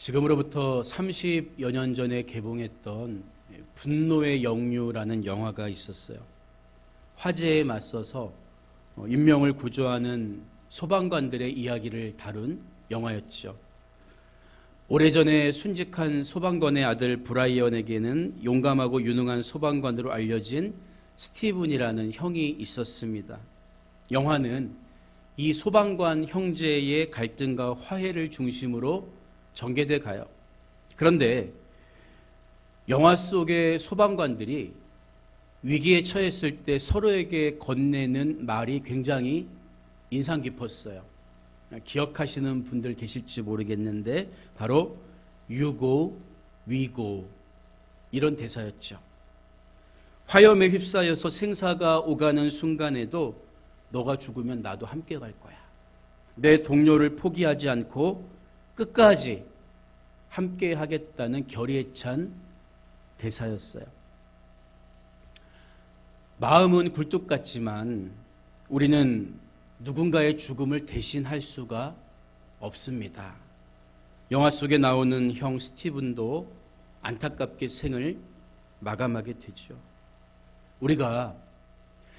지금으로부터 30여 년 전에 개봉했던 분노의 영유라는 영화가 있었어요. 화재에 맞서서 인명을 구조하는 소방관들의 이야기를 다룬 영화였죠. 오래전에 순직한 소방관의 아들 브라이언에게는 용감하고 유능한 소방관으로 알려진 스티븐이라는 형이 있었습니다. 영화는 이 소방관 형제의 갈등과 화해를 중심으로 전개돼 가요. 그런데 영화 속의 소방관들이 위기에 처했을 때 서로에게 건네는 말이 굉장히 인상 깊었어요. 기억하시는 분들 계실지 모르겠는데 바로 You go, we go 이런 대사였죠. 화염에 휩싸여서 생사가 오가는 순간에도 너가 죽으면 나도 함께 갈 거야. 내 동료를 포기하지 않고 끝까지 함께 하겠다는 결의에 찬 대사였어요. 마음은 굴뚝 같지만 우리는 누군가의 죽음을 대신할 수가 없습니다. 영화 속에 나오는 형 스티븐도 안타깝게 생을 마감하게 되죠. 우리가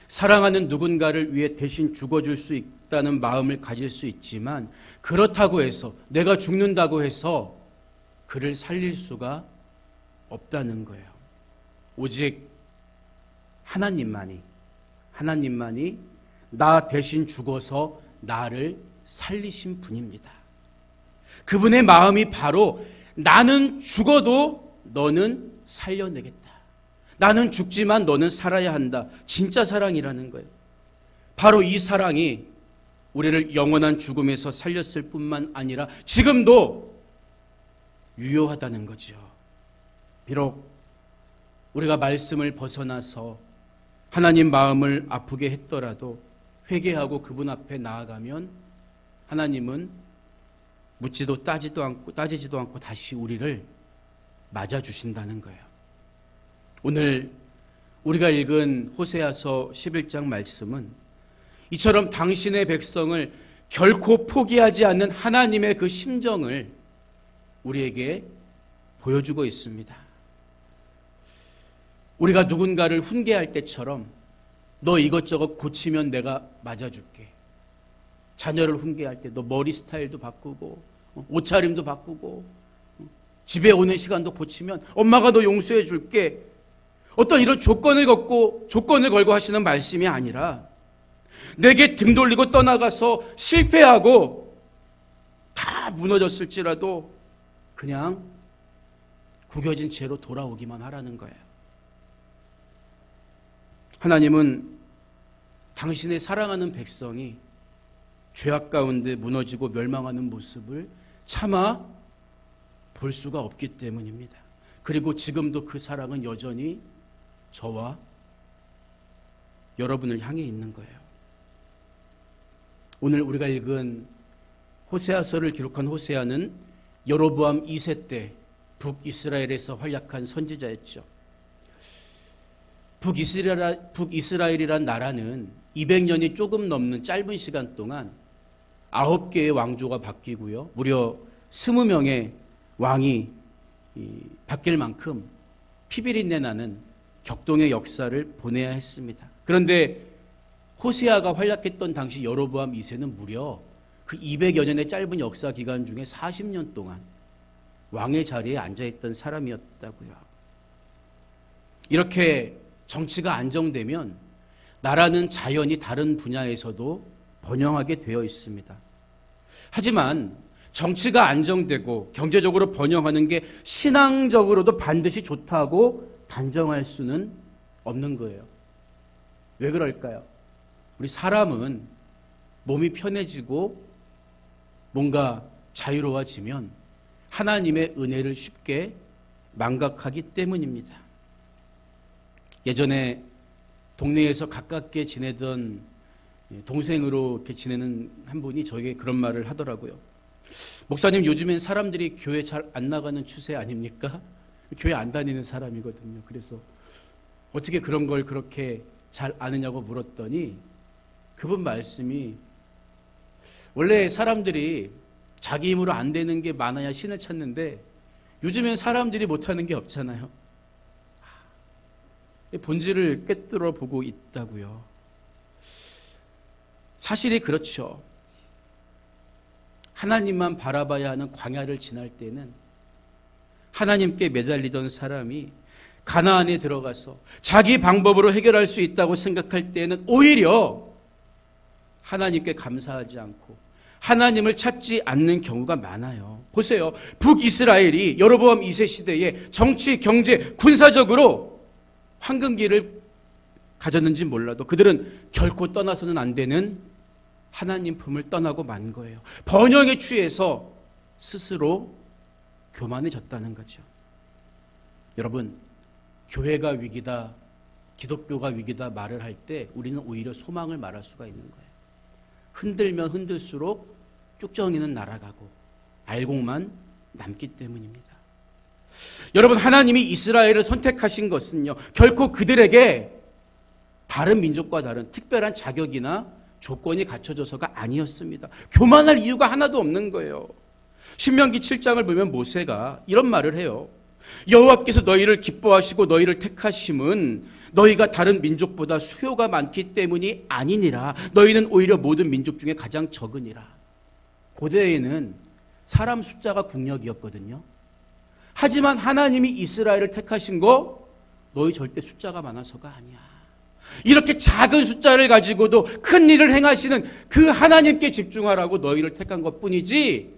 사랑하는 누군가를 위해 대신 죽어줄 수 있다는 마음을 가질 수 있지만 그렇다고 해서 내가 죽는다고 해서 그를 살릴 수가 없다는 거예요. 오직 하나님만이 나 대신 죽어서 나를 살리신 분입니다. 그분의 마음이 바로 나는 죽어도 너는 살려내겠다. 나는 죽지만 너는 살아야 한다. 진짜 사랑이라는 거예요. 바로 이 사랑이 우리를 영원한 죽음에서 살렸을 뿐만 아니라 지금도 유효하다는 거죠. 비록 우리가 말씀을 벗어나서 하나님 마음을 아프게 했더라도 회개하고 그분 앞에 나아가면 하나님은 묻지도 따지지도 않고 다시 우리를 맞아주신다는 거예요. 오늘 우리가 읽은 호세아서 11장 말씀은 이처럼 당신의 백성을 결코 포기하지 않는 하나님의 그 심정을 우리에게 보여주고 있습니다. 우리가 누군가를 훈계할 때처럼 너 이것저것 고치면 내가 맞아줄게. 자녀를 훈계할 때 너 머리 스타일도 바꾸고 옷차림도 바꾸고 집에 오는 시간도 고치면 엄마가 너 용서해 줄게. 어떤 이런 조건을 걸고 하시는 말씀이 아니라 내게 등 돌리고 떠나가서 실패하고 다 무너졌을지라도 그냥 구겨진 채로 돌아오기만 하라는 거예요. 하나님은 당신의 사랑하는 백성이 죄악 가운데 무너지고 멸망하는 모습을 차마 볼 수가 없기 때문입니다. 그리고 지금도 그 사랑은 여전히 저와 여러분을 향해 있는 거예요. 오늘 우리가 읽은 호세아서를 기록한 호세아는 여로보암 2세 때 북이스라엘에서 활약한 선지자였죠. 북이스라엘이란 나라는 200년이 조금 넘는 짧은 시간 동안 9개의 왕조가 바뀌고요. 무려 20명의 왕이 바뀔 만큼 피비린내 나는 격동의 역사를 보내야 했습니다. 그런데 호세아가 활약했던 당시 여로보암 2세는 무려 그 200여 년의 짧은 역사 기간 중에 40년 동안 왕의 자리에 앉아있던 사람이었다고요. 이렇게 정치가 안정되면 나라는 자연히 다른 분야에서도 번영하게 되어 있습니다. 하지만 정치가 안정되고 경제적으로 번영하는 게 신앙적으로도 반드시 좋다고 단정할 수는 없는 거예요. 왜 그럴까요? 우리 사람은 몸이 편해지고 뭔가 자유로워지면 하나님의 은혜를 쉽게 망각하기 때문입니다. 예전에 동네에서 가깝게 지내던 동생으로 이렇게 지내는 한 분이 저에게 그런 말을 하더라고요. 목사님, 요즘엔 사람들이 교회 잘 안 나가는 추세 아닙니까? 교회 안 다니는 사람이거든요. 그래서 어떻게 그런 걸 그렇게 잘 아느냐고 물었더니 그분 말씀이 원래 사람들이 자기 힘으로 안 되는 게 많아야 신을 찾는데 요즘엔 사람들이 못하는 게 없잖아요. 본질을 꿰뚫어 보고 있다고요. 사실이 그렇죠. 하나님만 바라봐야 하는 광야를 지날 때는 하나님께 매달리던 사람이 가나안에 들어가서 자기 방법으로 해결할 수 있다고 생각할 때는 오히려 하나님께 감사하지 않고 하나님을 찾지 않는 경우가 많아요. 보세요. 북이스라엘이 여로보암 2세 시대에 정치, 경제, 군사적으로 황금기를 가졌는지 몰라도 그들은 결코 떠나서는 안 되는 하나님 품을 떠나고 만 거예요. 번영에 취해서 스스로 교만해졌다는 거죠. 여러분, 교회가 위기다, 기독교가 위기다 말을 할 때 우리는 오히려 소망을 말할 수가 있는 거예요. 흔들면 흔들수록 쭉정이는 날아가고 알곡만 남기 때문입니다. 여러분, 하나님이 이스라엘을 선택하신 것은요, 결코 그들에게 다른 민족과 다른 특별한 자격이나 조건이 갖춰져서가 아니었습니다. 교만할 이유가 하나도 없는 거예요. 신명기 7장을 보면 모세가 이런 말을 해요. 여호와께서 너희를 기뻐하시고 너희를 택하심은 너희가 다른 민족보다 수요가 많기 때문이 아니니라. 너희는 오히려 모든 민족 중에 가장 적으니라. 고대에는 사람 숫자가 국력이었거든요. 하지만 하나님이 이스라엘을 택하신 거 너희 절대 숫자가 많아서가 아니야. 이렇게 작은 숫자를 가지고도 큰 일을 행하시는 그 하나님께 집중하라고 너희를 택한 것뿐이지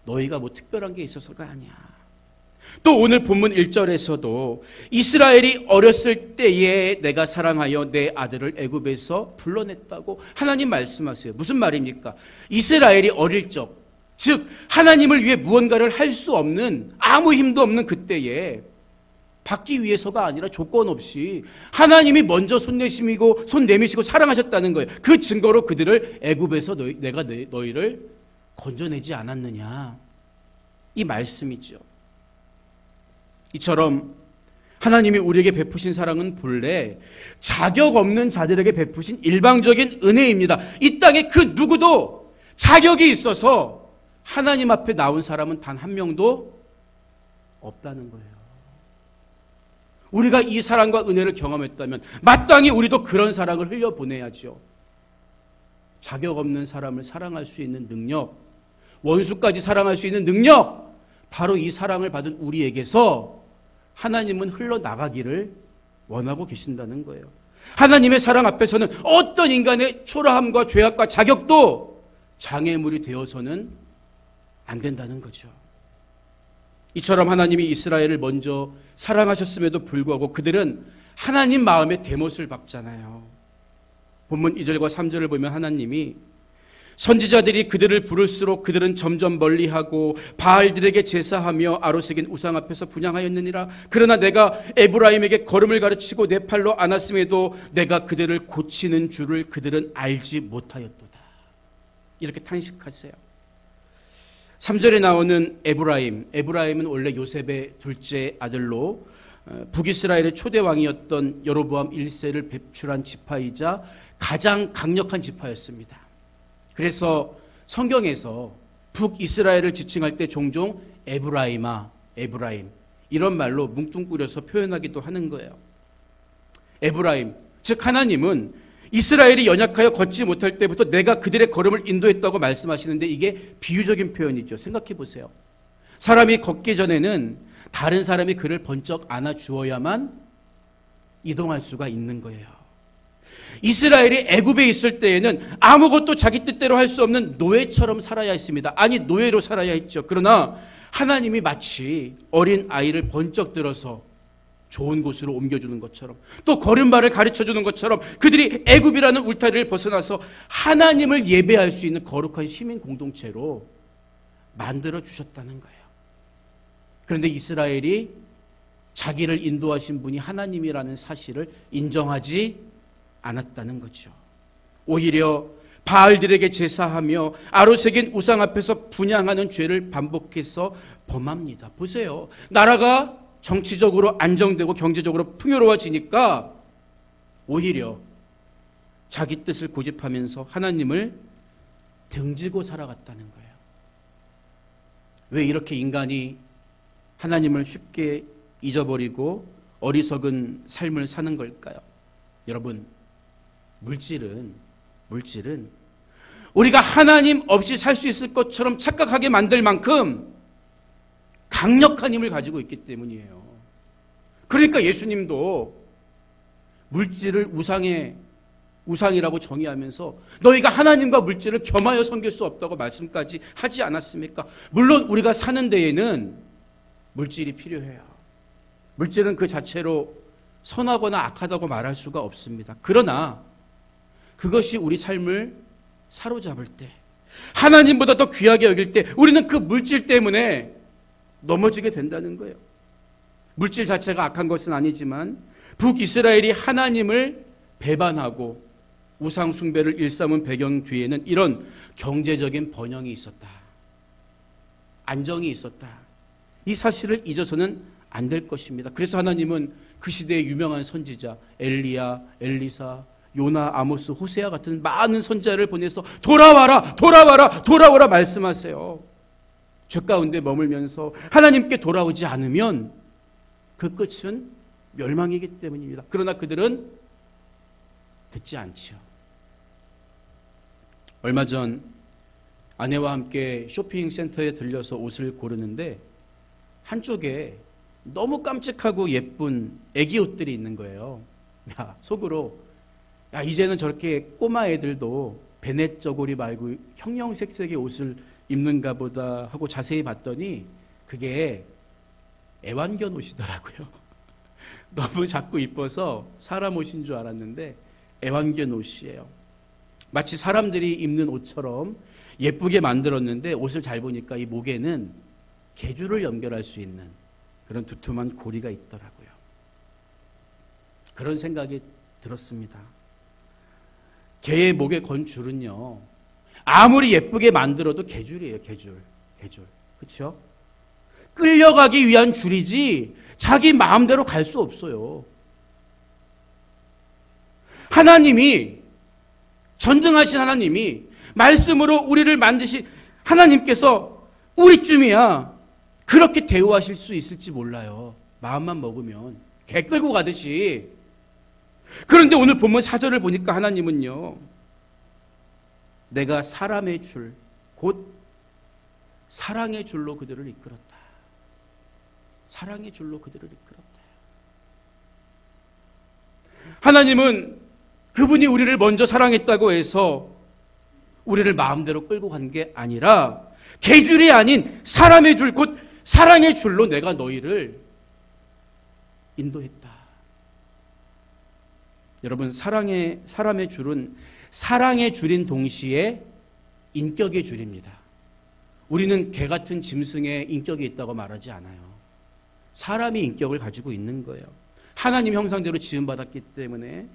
너희가 뭐 특별한 게 있어서가 아니야. 또 오늘 본문 1절에서도 이스라엘이 어렸을 때에 내가 사랑하여 내 아들을 애굽에서 불러냈다고 하나님 말씀하세요. 무슨 말입니까? 이스라엘이 어릴 적, 즉 하나님을 위해 무언가를 할 수 없는, 아무 힘도 없는 그때에 받기 위해서가 아니라 조건 없이 하나님이 먼저 손 내미시고 사랑하셨다는 거예요. 그 증거로 그들을 애굽에서 내가 너희를 건져내지 않았느냐, 이 말씀이죠. 이처럼 하나님이 우리에게 베푸신 사랑은 본래 자격 없는 자들에게 베푸신 일방적인 은혜입니다. 이 땅에 그 누구도 자격이 있어서 하나님 앞에 나온 사람은 단 한 명도 없다는 거예요. 우리가 이 사랑과 은혜를 경험했다면 마땅히 우리도 그런 사랑을 흘려보내야죠. 자격 없는 사람을 사랑할 수 있는 능력, 원수까지 사랑할 수 있는 능력, 바로 이 사랑을 받은 우리에게서 하나님은 흘러나가기를 원하고 계신다는 거예요. 하나님의 사랑 앞에서는 어떤 인간의 초라함과 죄악과 자격도 장애물이 되어서는 안 된다는 거죠. 이처럼 하나님이 이스라엘을 먼저 사랑하셨음에도 불구하고 그들은 하나님 마음에 대못을 박잖아요. 본문 2절과 3절을 보면 하나님이 선지자들이 그들을 부를수록 그들은 점점 멀리하고 바알들에게 제사하며 아로새긴 우상 앞에서 분향하였느니라. 그러나 내가 에브라임에게 걸음을 가르치고 내 팔로 안았음에도 내가 그들을 고치는 줄을 그들은 알지 못하였도다. 이렇게 탄식하세요. 3절에 나오는 에브라임은 원래 요셉의 둘째 아들로 북이스라엘의 초대 왕이었던 여로보암 1세를 배출한 지파이자 가장 강력한 지파였습니다. 그래서 성경에서 북이스라엘을 지칭할 때 종종 에브라임 이런 말로 뭉뚱그려서 표현하기도 하는 거예요. 에브라임, 즉 하나님은 이스라엘이 연약하여 걷지 못할 때부터 내가 그들의 걸음을 인도했다고 말씀하시는데 이게 비유적인 표현이죠. 생각해 보세요. 사람이 걷기 전에는 다른 사람이 그를 번쩍 안아주어야만 이동할 수가 있는 거예요. 이스라엘이 애굽에 있을 때에는 아무것도 자기 뜻대로 할 수 없는 노예처럼 살아야 했습니다. 아니, 노예로 살아야 했죠. 그러나 하나님이 마치 어린 아이를 번쩍 들어서 좋은 곳으로 옮겨주는 것처럼, 또 걸음발을 가르쳐주는 것처럼 그들이 애굽이라는 울타리를 벗어나서 하나님을 예배할 수 있는 거룩한 시민 공동체로 만들어 주셨다는 거예요. 그런데 이스라엘이 자기를 인도하신 분이 하나님이라는 사실을 인정하지 않았다는 거죠. 오히려 바알들에게 제사하며 아로새긴 우상 앞에서 분향하는 죄를 반복해서 범합니다. 보세요. 나라가 정치적으로 안정되고 경제적으로 풍요로워지니까 오히려 자기 뜻을 고집하면서 하나님을 등지고 살아갔다는 거예요. 왜 이렇게 인간이 하나님을 쉽게 잊어버리고 어리석은 삶을 사는 걸까요? 여러분, 물질은 우리가 하나님 없이 살 수 있을 것처럼 착각하게 만들 만큼 강력한 힘을 가지고 있기 때문이에요. 그러니까 예수님도 물질을 우상이라고 정의하면서 너희가 하나님과 물질을 겸하여 섬길 수 없다고 말씀까지 하지 않았습니까? 물론 우리가 사는 데에는 물질이 필요해요. 물질은 그 자체로 선하거나 악하다고 말할 수가 없습니다. 그러나 그것이 우리 삶을 사로잡을 때, 하나님보다 더 귀하게 여길 때 우리는 그 물질 때문에 넘어지게 된다는 거예요. 물질 자체가 악한 것은 아니지만 북이스라엘이 하나님을 배반하고 우상 숭배를 일삼은 배경 뒤에는 이런 경제적인 번영이 있었다. 안정이 있었다. 이 사실을 잊어서는 안 될 것입니다. 그래서 하나님은 그 시대의 유명한 선지자 엘리야, 엘리사, 요나, 아모스, 호세아 같은 많은 선지자를 보내서 돌아와라 말씀하세요. 죄 가운데 머물면서 하나님께 돌아오지 않으면 그 끝은 멸망이기 때문입니다. 그러나 그들은 듣지 않지요. 얼마 전 아내와 함께 쇼핑센터에 들려서 옷을 고르는데 한쪽에 너무 깜찍하고 예쁜 애기 옷들이 있는 거예요. 속으로 이제는 저렇게 꼬마 애들도 베넷 저고리 말고 형형색색의 옷을 입는가 보다 하고 자세히 봤더니 그게 애완견 옷이더라고요. 너무 작고 이뻐서 사람 옷인 줄 알았는데 애완견 옷이에요. 마치 사람들이 입는 옷처럼 예쁘게 만들었는데 옷을 잘 보니까 이 목에는 개줄을 연결할 수 있는 그런 두툼한 고리가 있더라고요. 그런 생각이 들었습니다. 개의 목에 건 줄은요, 아무리 예쁘게 만들어도 개줄이에요. 개줄. 그렇죠? 끌려가기 위한 줄이지 자기 마음대로 갈 수 없어요. 하나님이, 전능하신 하나님이 말씀으로 우리를 만드신 하나님께서 우리쯤이야 그렇게 대우하실 수 있을지 몰라요. 마음만 먹으면 개 끌고 가듯이. 그런데 오늘 본문 4절을 보니까 하나님은요, 내가 사람의 줄, 곧 사랑의 줄로 그들을 이끌었다. 사랑의 줄로 그들을 이끌었다. 하나님은 그분이 우리를 먼저 사랑했다고 해서 우리를 마음대로 끌고 간 게 아니라 개줄이 아닌 사람의 줄, 곧 사랑의 줄로 내가 너희를 인도했다. 여러분, 사람의 줄은 사랑의 줄인 동시에 인격의 줄입니다. 우리는 개 같은 짐승의 인격이 있다고 말하지 않아요. 사람이 인격을 가지고 있는 거예요. 하나님 형상대로 지음받았기 때문에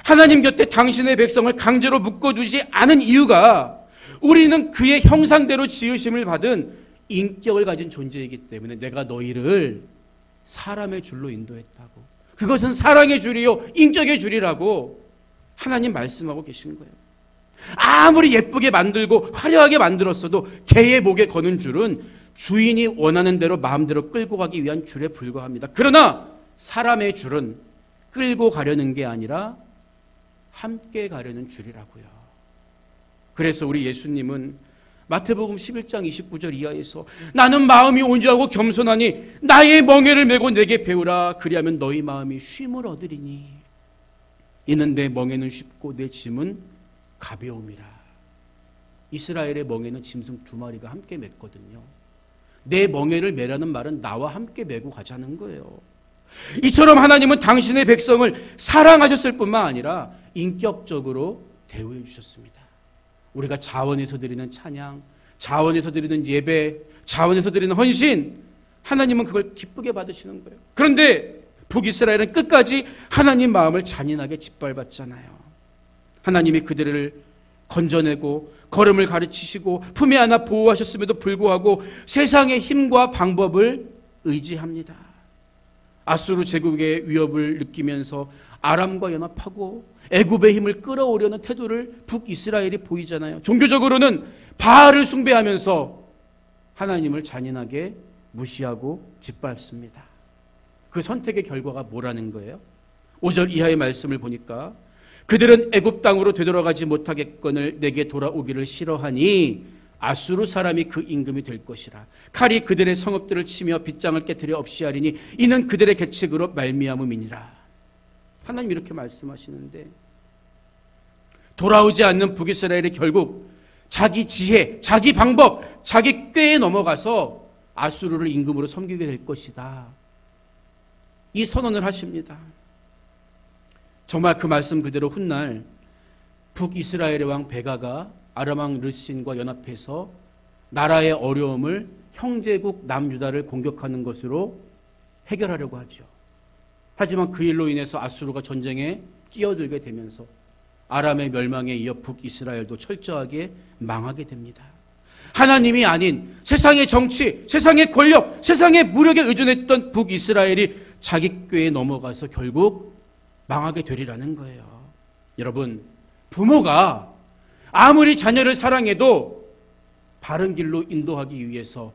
하나님 곁에 당신의 백성을 강제로 묶어두지 않은 이유가 우리는 그의 형상대로 지으심을 받은 인격을 가진 존재이기 때문에 내가 너희를 사람의 줄로 인도했다고. 그것은 사랑의 줄이요 인격의 줄이라고 하나님 말씀하고 계신 거예요. 아무리 예쁘게 만들고 화려하게 만들었어도 개의 목에 거는 줄은 주인이 원하는 대로 마음대로 끌고 가기 위한 줄에 불과합니다. 그러나 사람의 줄은 끌고 가려는 게 아니라 함께 가려는 줄이라고요. 그래서 우리 예수님은 마태복음 11장 29절 이하에서 나는 마음이 온유하고 겸손하니 나의 멍에를 메고 내게 배우라. 그리하면 너희 마음이 쉼을 얻으리니 이는 내 멍에는 쉽고 내 짐은 가벼움이라. 이스라엘의 멍에는 짐승 2마리가 함께 맸거든요. 내 멍에를 메라는 말은 나와 함께 메고 가자는 거예요. 이처럼 하나님은 당신의 백성을 사랑하셨을 뿐만 아니라 인격적으로 대우해 주셨습니다. 우리가 자원해서 드리는 찬양, 자원해서 드리는 예배, 자원해서 드리는 헌신, 하나님은 그걸 기쁘게 받으시는 거예요. 그런데 북이스라엘은 끝까지 하나님 마음을 잔인하게 짓밟았잖아요. 하나님이 그들을 건져내고 걸음을 가르치시고 품에 안아 보호하셨음에도 불구하고 세상의 힘과 방법을 의지합니다. 아수르 제국의 위협을 느끼면서 아람과 연합하고 애굽의 힘을 끌어오려는 태도를 북이스라엘이 보이잖아요. 종교적으로는 바알을 숭배하면서 하나님을 잔인하게 무시하고 짓밟습니다. 그 선택의 결과가 뭐라는 거예요? 5절 이하의 말씀을 보니까 그들은 애굽 땅으로 되돌아가지 못하겠거늘 내게 돌아오기를 싫어하니 아수르 사람이 그 임금이 될 것이라. 칼이 그들의 성읍들을 치며 빗장을 깨뜨려 없이 하리니 이는 그들의 계책으로 말미암음이니라. 하나님 이렇게 말씀하시는데 돌아오지 않는 북이스라엘이 결국 자기 지혜, 자기 방법, 자기 꾀에 넘어가서 아수르를 임금으로 섬기게 될 것이다. 이 선언을 하십니다. 정말 그 말씀 그대로 훗날 북이스라엘의 왕 베가가 아람 왕 르신과 연합해서 나라의 어려움을 형제국 남유다를 공격하는 것으로 해결하려고 하죠. 하지만 그 일로 인해서 아수르가 전쟁에 끼어들게 되면서 아람의 멸망에 이어 북이스라엘도 철저하게 망하게 됩니다. 하나님이 아닌 세상의 정치, 세상의 권력, 세상의 무력에 의존했던 북이스라엘이 자기 꾀에 넘어가서 결국 망하게 되리라는 거예요. 여러분, 부모가 아무리 자녀를 사랑해도 바른 길로 인도하기 위해서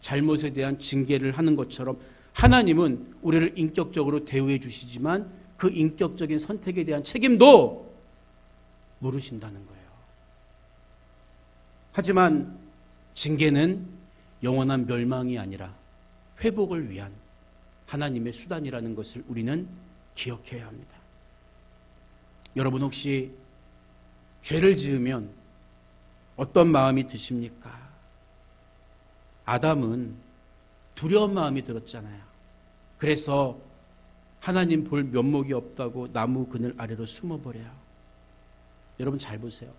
잘못에 대한 징계를 하는 것처럼 하나님은 우리를 인격적으로 대우해 주시지만 그 인격적인 선택에 대한 책임도 물으신다는 거예요. 하지만 징계는 영원한 멸망이 아니라 회복을 위한 하나님의 수단이라는 것을 우리는 기억해야 합니다. 여러분 혹시 죄를 지으면 어떤 마음이 드십니까? 아담은 두려운 마음이 들었잖아요. 그래서 하나님 볼 면목이 없다고 나무 그늘 아래로 숨어버려요. 여러분 잘 보세요.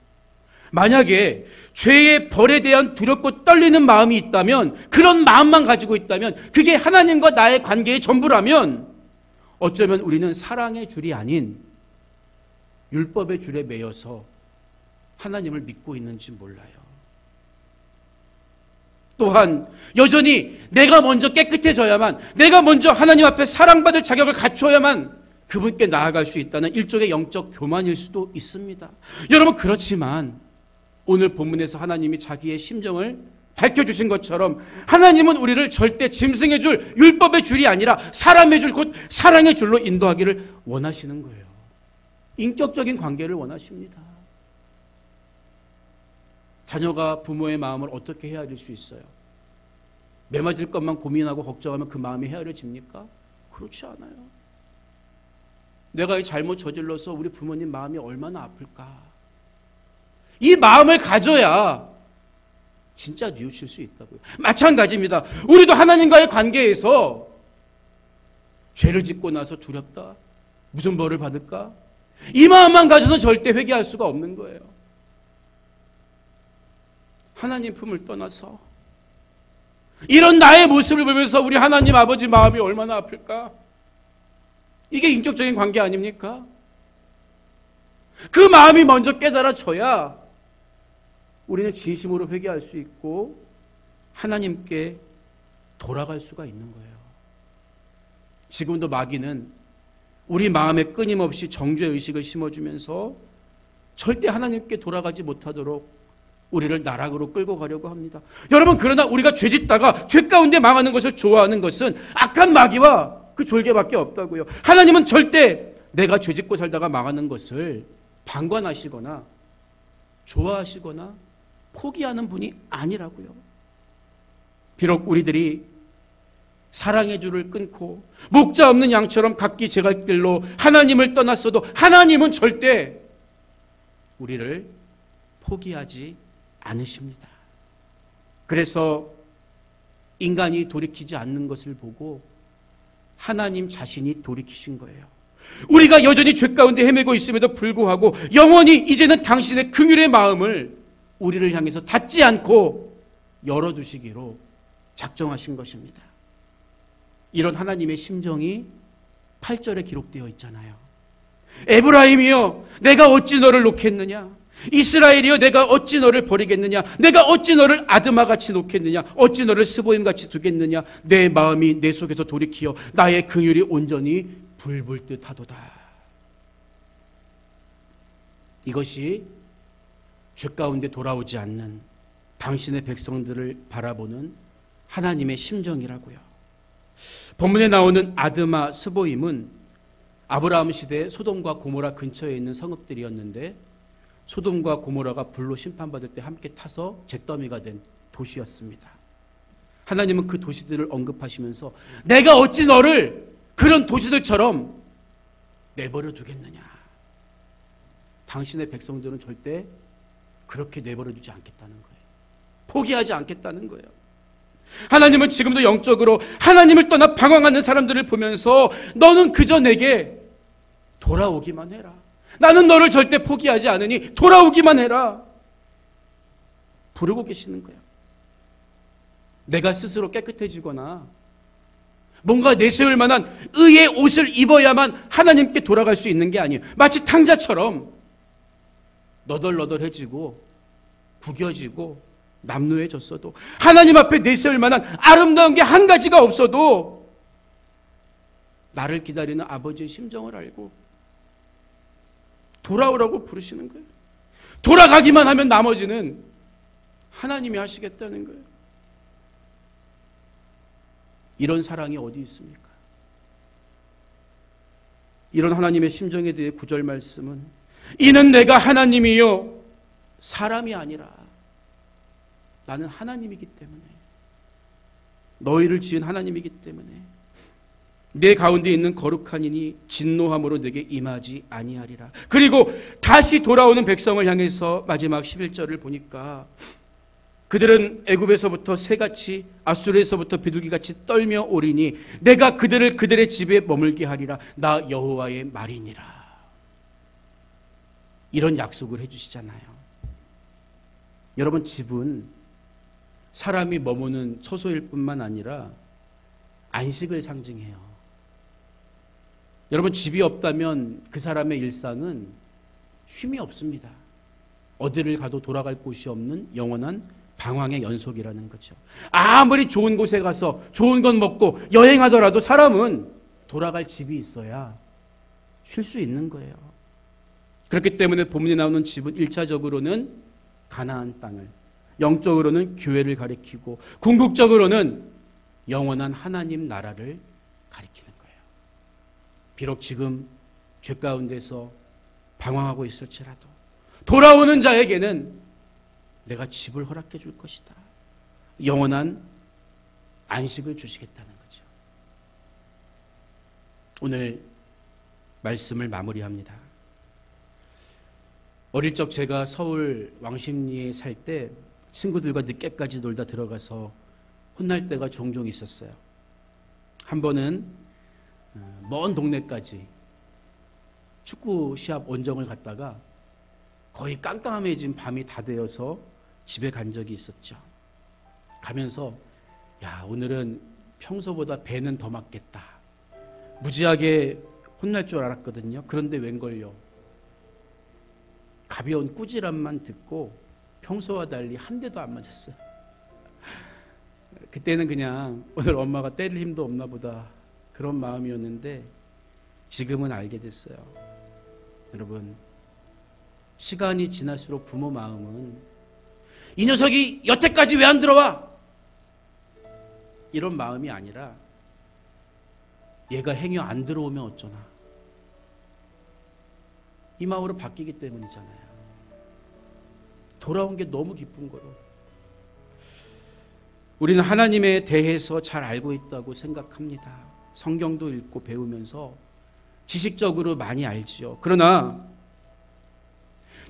만약에 죄의 벌에 대한 두렵고 떨리는 마음이 있다면, 그런 마음만 가지고 있다면, 그게 하나님과 나의 관계의 전부라면 어쩌면 우리는 사랑의 줄이 아닌 율법의 줄에 매여서 하나님을 믿고 있는지 몰라요. 또한 여전히 내가 먼저 깨끗해져야만, 내가 먼저 하나님 앞에 사랑받을 자격을 갖춰야만 그분께 나아갈 수 있다는 일종의 영적 교만일 수도 있습니다. 여러분, 그렇지만 오늘 본문에서 하나님이 자기의 심정을 밝혀주신 것처럼 하나님은 우리를 절대 짐승의 줄, 율법의 줄이 아니라 사람의 줄, 곧 사랑의 줄로 인도하기를 원하시는 거예요. 인격적인 관계를 원하십니다. 자녀가 부모의 마음을 어떻게 헤아릴 수 있어요? 매맞을 것만 고민하고 걱정하면 그 마음이 헤아려집니까? 그렇지 않아요. 내가 이 잘못 저질러서 우리 부모님 마음이 얼마나 아플까? 이 마음을 가져야 진짜 뉘우칠 수 있다고요. 마찬가지입니다. 우리도 하나님과의 관계에서 죄를 짓고 나서 두렵다, 무슨 벌을 받을까? 이 마음만 가져서는 절대 회개할 수가 없는 거예요. 하나님 품을 떠나서 이런 나의 모습을 보면서 우리 하나님 아버지 마음이 얼마나 아플까? 이게 인격적인 관계 아닙니까? 그 마음이 먼저 깨달아져야 우리는 진심으로 회개할 수 있고 하나님께 돌아갈 수가 있는 거예요. 지금도 마귀는 우리 마음에 끊임없이 정죄 의식을 심어주면서 절대 하나님께 돌아가지 못하도록 우리를 나락으로 끌고 가려고 합니다. 여러분, 그러나 우리가 죄짓다가 죄 가운데 망하는 것을 좋아하는 것은 악한 마귀와 그 졸개밖에 없다고요. 하나님은 절대 내가 죄짓고 살다가 망하는 것을 방관하시거나 좋아하시거나 포기하는 분이 아니라고요. 비록 우리들이 사랑의 줄을 끊고 목자 없는 양처럼 각기 제 갈 길로 하나님을 떠났어도 하나님은 절대 우리를 포기하지 않으십니다. 그래서 인간이 돌이키지 않는 것을 보고 하나님 자신이 돌이키신 거예요. 우리가 여전히 죄 가운데 헤매고 있음에도 불구하고 영원히 이제는 당신의 긍휼의 마음을 우리를 향해서 닫지 않고 열어두시기로 작정하신 것입니다. 이런 하나님의 심정이 8절에 기록되어 있잖아요. 에브라임이여, 내가 어찌 너를 놓겠느냐? 이스라엘이여, 내가 어찌 너를 버리겠느냐? 내가 어찌 너를 아드마같이 놓겠느냐? 어찌 너를 스보임같이 두겠느냐? 내 마음이 내 속에서 돌이키어 나의 긍휼이 온전히 불불 듯하도다. 이것이 죄 가운데 돌아오지 않는 당신의 백성들을 바라보는 하나님의 심정이라고요. 본문에 나오는 아드마 스보임은 아브라함 시대에 소돔과 고모라 근처에 있는 성읍들이었는데 소돔과 고모라가 불로 심판받을 때 함께 타서 잿더미가 된 도시였습니다. 하나님은 그 도시들을 언급하시면서 내가 어찌 너를 그런 도시들처럼 내버려 두겠느냐. 당신의 백성들은 절대 그렇게 내버려 두지 않겠다는 거예요. 포기하지 않겠다는 거예요. 하나님은 지금도 영적으로 하나님을 떠나 방황하는 사람들을 보면서 너는 그저 내게 돌아오기만 해라. 나는 너를 절대 포기하지 않으니 돌아오기만 해라. 부르고 계시는 거예요. 내가 스스로 깨끗해지거나 뭔가 내세울 만한 의의 옷을 입어야만 하나님께 돌아갈 수 있는 게 아니에요. 마치 탕자처럼 너덜너덜해지고 구겨지고 남루해졌어도 하나님 앞에 내세울 만한 아름다운 게 한 가지가 없어도 나를 기다리는 아버지의 심정을 알고 돌아오라고 부르시는 거예요. 돌아가기만 하면 나머지는 하나님이 하시겠다는 거예요. 이런 사랑이 어디 있습니까? 이런 하나님의 심정에 대해 9절 말씀은 이는 내가 하나님이요 사람이 아니라 나는 하나님이기 때문에 너희를 지은 하나님이기 때문에 내 가운데 있는 거룩한 이니 진노함으로 내게 임하지 아니하리라. 그리고 다시 돌아오는 백성을 향해서 마지막 11절을 보니까 그들은 애굽에서부터 새같이 아수르에서부터 비둘기같이 떨며 오리니 내가 그들을 그들의 집에 머물게 하리라. 나 여호와의 말이니라. 이런 약속을 해주시잖아요. 여러분, 집은 사람이 머무는 처소일 뿐만 아니라 안식을 상징해요. 여러분, 집이 없다면 그 사람의 일상은 쉼이 없습니다. 어디를 가도 돌아갈 곳이 없는 영원한 방황의 연속이라는 거죠. 아무리 좋은 곳에 가서 좋은 것 먹고 여행하더라도 사람은 돌아갈 집이 있어야 쉴 수 있는 거예요. 그렇기 때문에 본문에 나오는 집은 1차적으로는 가나안 땅을, 영적으로는 교회를 가리키고 궁극적으로는 영원한 하나님 나라를 가리키는 거예요. 비록 지금 죄 가운데서 방황하고 있을지라도 돌아오는 자에게는 내가 집을 허락해 줄 것이다. 영원한 안식을 주시겠다는 거죠. 오늘 말씀을 마무리합니다. 어릴 적 제가 서울 왕십리에 살 때 친구들과 늦게까지 놀다 들어가서 혼날 때가 종종 있었어요. 한 번은 먼 동네까지 축구 시합 원정을 갔다가 거의 깜깜해진 밤이 다 되어서 집에 간 적이 있었죠. 가면서 야, 오늘은 평소보다 배는 더 맞겠다. 무지하게 혼날 줄 알았거든요. 그런데 웬걸요. 가벼운 꾸지람만 듣고 평소와 달리 한 대도 안 맞았어요. 그때는 그냥 오늘 엄마가 때릴 힘도 없나 보다 그런 마음이었는데 지금은 알게 됐어요. 여러분, 시간이 지날수록 부모 마음은 이 녀석이 여태까지 왜 안 들어와? 이런 마음이 아니라 얘가 행여 안 들어오면 어쩌나, 이 마음으로 바뀌기 때문이잖아요. 돌아온 게 너무 기쁜 거로. 우리는 하나님에 대해서 잘 알고 있다고 생각합니다. 성경도 읽고 배우면서 지식적으로 많이 알지요. 그러나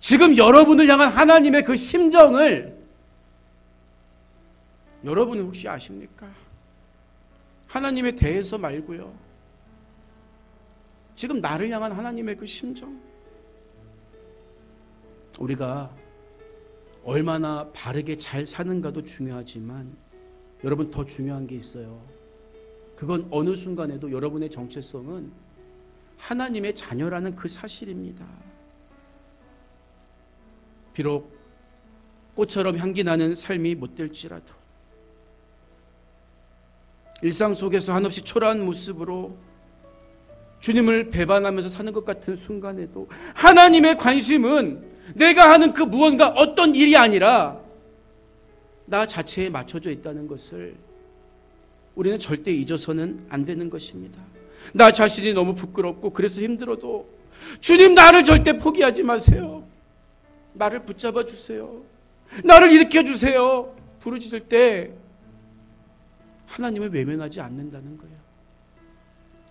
지금 여러분을 향한 하나님의 그 심정을 여러분은 혹시 아십니까? 하나님에 대해서 말고요. 지금 나를 향한 하나님의 그 심정. 우리가 얼마나 바르게 잘 사는가도 중요하지만 여러분, 더 중요한 게 있어요. 그건 어느 순간에도 여러분의 정체성은 하나님의 자녀라는 그 사실입니다. 비록 꽃처럼 향기 나는 삶이 못 될지라도, 일상 속에서 한없이 초라한 모습으로 주님을 배반하면서 사는 것 같은 순간에도 하나님의 관심은 내가 하는 그 무언가 어떤 일이 아니라 나 자체에 맞춰져 있다는 것을 우리는 절대 잊어서는 안 되는 것입니다. 나 자신이 너무 부끄럽고 그래서 힘들어도 주님, 나를 절대 포기하지 마세요. 나를 붙잡아 주세요. 나를 일으켜 주세요. 부르짖을 때 하나님을 외면하지 않는다는 거예요.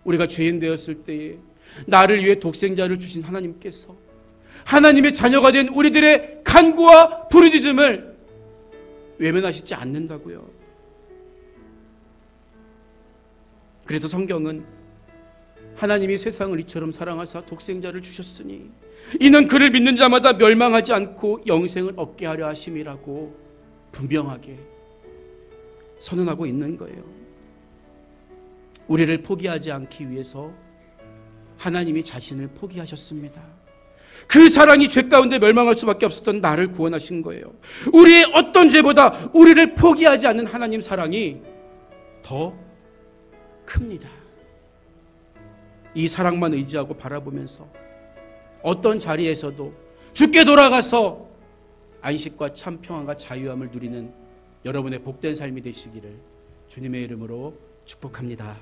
우리가 죄인 되었을 때에 나를 위해 독생자를 주신 하나님께서 하나님의 자녀가 된 우리들의 간구와 부르짖음을 외면하시지 않는다고요. 그래서 성경은 하나님이 세상을 이처럼 사랑하사 독생자를 주셨으니 이는 그를 믿는 자마다 멸망하지 않고 영생을 얻게 하려 하심이라고 분명하게 선언하고 있는 거예요. 우리를 포기하지 않기 위해서 하나님이 자신을 포기하셨습니다. 그 사랑이 죄 가운데 멸망할 수밖에 없었던 나를 구원하신 거예요. 우리의 어떤 죄보다 우리를 포기하지 않는 하나님 사랑이 더 큽니다. 이 사랑만 의지하고 바라보면서 어떤 자리에서도 주께 돌아가서 안식과 참 평안과 자유함을 누리는 여러분의 복된 삶이 되시기를 주님의 이름으로 축복합니다.